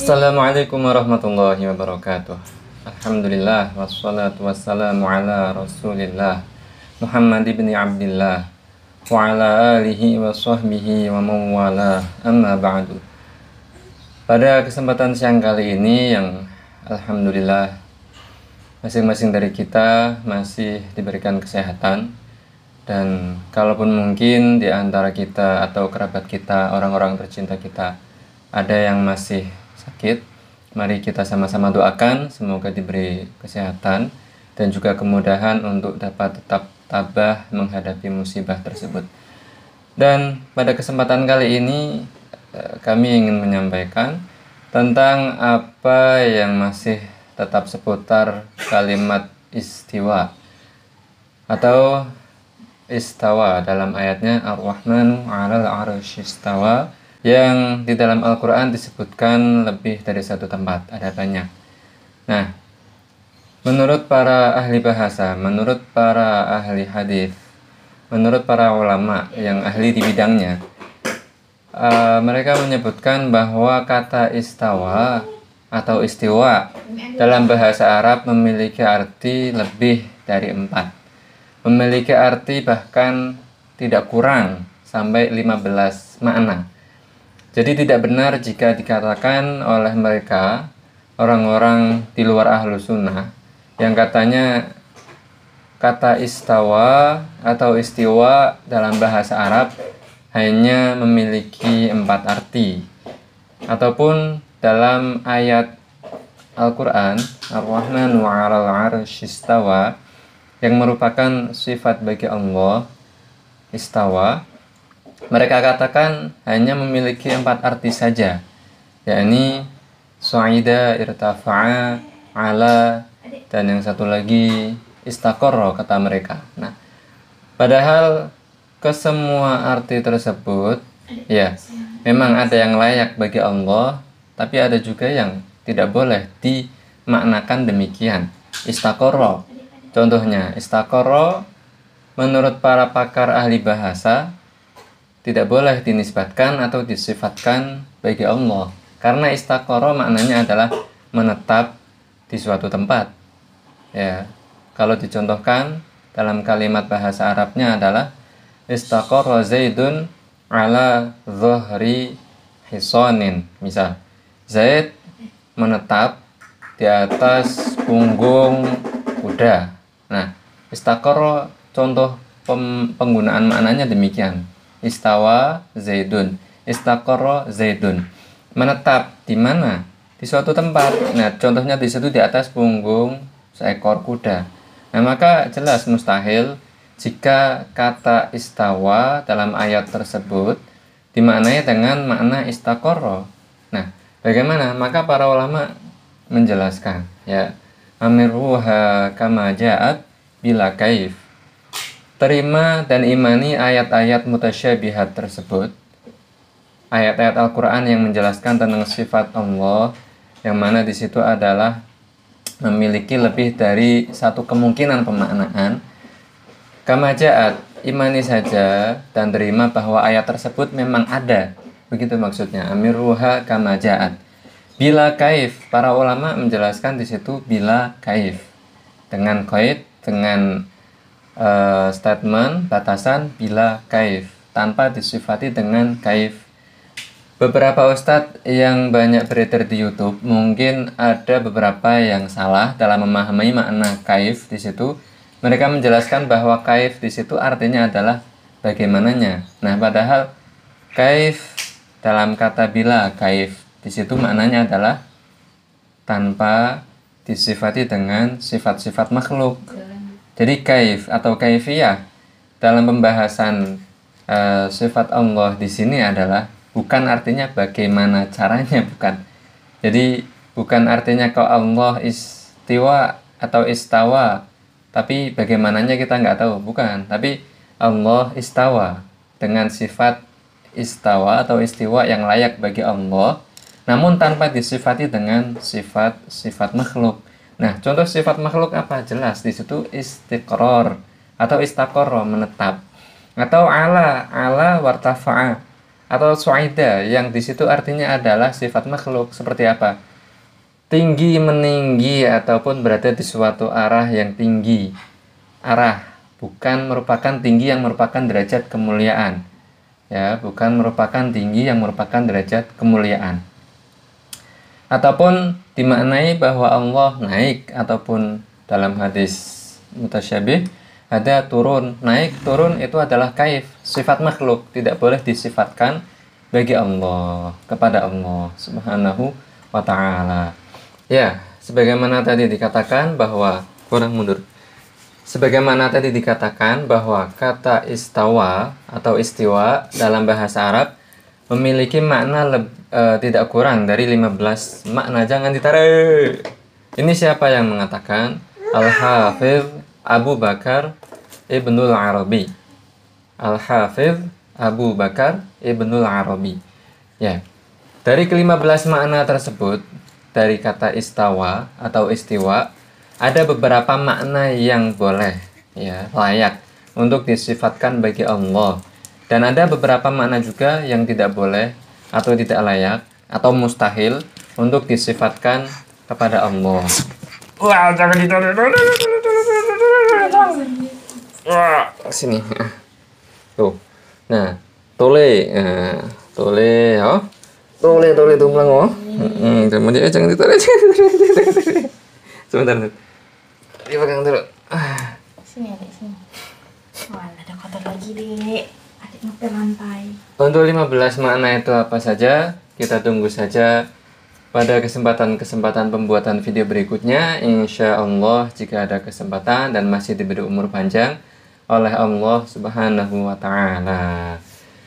Assalamualaikum warahmatullahi wabarakatuh. Alhamdulillah wassalatu wassalamu ala Rasulillah Muhammad ibn Abdillah wa ala alihi wa sahbihi wa mawala amma ba'du. Pada kesempatan siang kali ini yang alhamdulillah masing-masing dari kita masih diberikan kesehatan, dan kalaupun mungkin di antara kita atau kerabat kita, orang-orang tercinta kita ada yang masih sakit, mari kita sama-sama doakan semoga diberi kesehatan dan juga kemudahan untuk dapat tetap tabah menghadapi musibah tersebut. Dan pada kesempatan kali ini kami ingin menyampaikan tentang apa yang masih tetap seputar kalimat istiwa atau istawa dalam ayatnya Ar-Rahmanu 'alal 'arsy istawa, yang di dalam Al-Quran disebutkan lebih dari satu tempat, ada banyak. Nah, menurut para ahli bahasa, menurut para ahli hadis, menurut para ulama yang ahli di bidangnya, mereka menyebutkan bahwa kata istawa atau istiwa dalam bahasa Arab memiliki arti lebih dari 4. Memiliki arti bahkan tidak kurang sampai 15 makna. Jadi tidak benar jika dikatakan oleh mereka, orang-orang di luar ahlu sunnah, yang katanya kata istawa atau istiwa dalam bahasa Arab hanya memiliki 4 arti. Ataupun dalam ayat Al-Quran, Ar-Rahmanu 'alal 'arsy istawa, yang merupakan sifat bagi Allah, istawa, mereka katakan hanya memiliki 4 arti saja, yakni su'ida, irtafa'a, ala, dan yang satu lagi istaqarra kata mereka. Nah, padahal kesemua arti tersebut ya memang ada yang layak bagi Allah, tapi ada juga yang tidak boleh dimaknakan demikian. Istaqarra, contohnya istaqarra menurut para pakar ahli bahasa tidak boleh dinisbatkan atau disifatkan bagi Allah, karena istaqarra maknanya adalah menetap di suatu tempat. Ya, kalau dicontohkan dalam kalimat bahasa Arabnya adalah istaqarra Zaidun ala dhuhri hisanin. Misal, Zaid menetap di atas punggung kuda. Nah, istaqarra contoh penggunaan maknanya demikian. Istawa Zaidun, istaqarra Zaidun. Menetap di mana? Di suatu tempat. Nah, contohnya di situ di atas punggung seekor kuda. Nah, maka jelas mustahil jika kata istawa dalam ayat tersebut dimaknai dengan makna istaqarra. Nah, bagaimana? Maka para ulama menjelaskan, ya, amiruha kama ja'at bila kaif. Terima dan imani ayat-ayat mutasyabihat tersebut, ayat-ayat Al-Quran yang menjelaskan tentang sifat Allah, yang mana di situ adalah memiliki lebih dari satu kemungkinan pemaknaan. Kama ja'at, imani saja dan terima bahwa ayat tersebut memang ada, begitu maksudnya. Amiruha kama ja'at. Bila kaif, para ulama menjelaskan di situ bila kaif, dengan qaid, dengan statement batasan bila kaif, tanpa disifati dengan kaif. Beberapa ustadz yang banyak beredar di YouTube, mungkin ada beberapa yang salah dalam memahami makna kaif di situ. Mereka menjelaskan bahwa kaif di situ artinya adalah bagaimananya. Nah, padahal kaif dalam kata bila kaif di situ maknanya adalah tanpa disifati dengan sifat-sifat makhluk. Jadi kaif atau kaifiyah dalam pembahasan sifat Allah di sini adalah bukan artinya bagaimana caranya, bukan. Jadi bukan artinya kalau Allah istiwa atau istawa, tapi bagaimananya kita nggak tahu, bukan. Tapi Allah istawa dengan sifat istawa atau istiwa yang layak bagi Allah, namun tanpa disifati dengan sifat-sifat makhluk. Nah, contoh sifat makhluk apa? Jelas di situ istiqror atau istaqarra, menetap. Atau ala wartafa'a. atau su'ida, yang di situ artinya adalah sifat makhluk. Seperti apa? Tinggi, meninggi, ataupun berada di suatu arah yang tinggi. Arah, bukan merupakan tinggi yang merupakan derajat kemuliaan. Ya, bukan merupakan tinggi yang merupakan derajat kemuliaan. Ataupun dimaknai bahwa Allah naik, ataupun dalam hadis mutasyabih ada turun. Naik, turun itu adalah kaif, sifat makhluk, tidak boleh disifatkan bagi Allah, kepada Allah Subhanahu wa ta'ala. Ya, sebagaimana tadi dikatakan bahwa sebagaimana tadi dikatakan bahwa kata istawa atau istiwa dalam bahasa Arab memiliki makna tidak kurang dari 15 makna. Jangan ditarik. Ini siapa yang mengatakan? Al-Hafidh Abu Bakar Ibnul Arabi. Al-Hafidh Abu Bakar Ibnul Arabi. Ya. Dari ke-15 makna tersebut, dari kata istawa atau istiwa, ada beberapa makna yang boleh, ya, layak untuk disifatkan bagi Allah. Dan ada beberapa makna juga yang tidak boleh atau tidak layak atau mustahil untuk disifatkan kepada Allah. Wah, jangan ditarik. Wah, sini. Tuh. Nah, tole. Tole, oh. Tole tumplang, oh. Jangan ditarik. Sebentar. Dipegang dulu. Sini, Adek, sini. Wah, ada kotor lagi, Dek. Adek ngepel lantai. Untuk 15 makna itu apa saja, kita tunggu saja pada kesempatan-kesempatan pembuatan video berikutnya. Insya Allah, jika ada kesempatan dan masih diberi umur panjang oleh Allah Subhanahu wa ta'ala.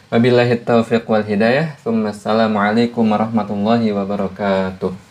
Wabillahi taufiq wal hidayah. Assalamualaikum warahmatullahi wabarakatuh.